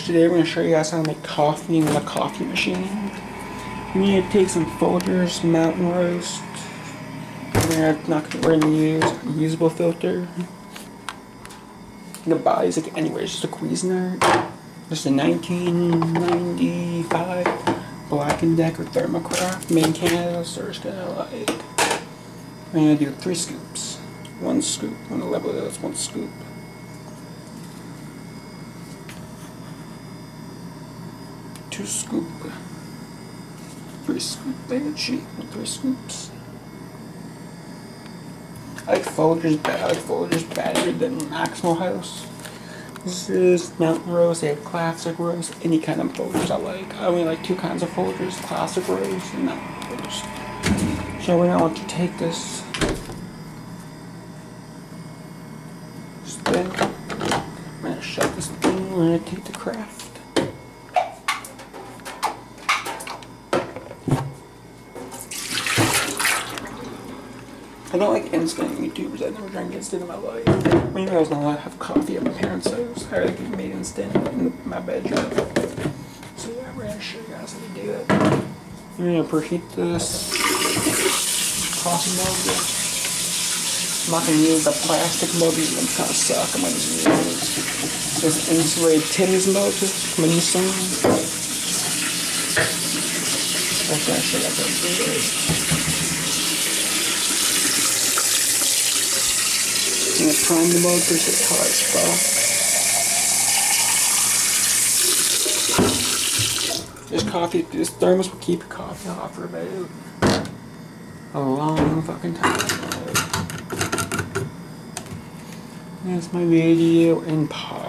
Today we're going to show you guys how to make coffee in the coffee machine. You need to take some Folgers Mountain Roast. We're going to use a usable filter. The body's like anywhere, just a Cuisinart. Just a 1995 Black & Decker Thermocraft made in Canada, so we're just going to we're going to do 3 scoops. 1 scoop. I'm going to level it, that's 1 scoop. 2 scoop. 3 scoop, big cheap. 3 scoops. I like Folgers better than Maximal House. This is Mountain Roast, they have classic roast, any kind of Folgers I like. I only like 2 kinds of Folgers, classic roast and Mountain Roast. So we're going to take this thing, I'm going to shut this thing, we're going to take the Carafe. I don't like instant YouTubers. I never drank instant in my life. Maybe I was not allowed to have coffee at my parents' house. I like made instant in my bedroom. So yeah, we're gonna show you guys how to do it. We're gonna preheat this coffee mug. I'm not gonna use the plastic mug. It's kind of suck. I'm gonna use this insulated Tim's mug from Mountaln. I'm gonna show you guys how to do it. I'm going to prime the mug for its hot spot. This coffee, this thermos will keep your coffee hot for about a long fucking time. That's my video in pot.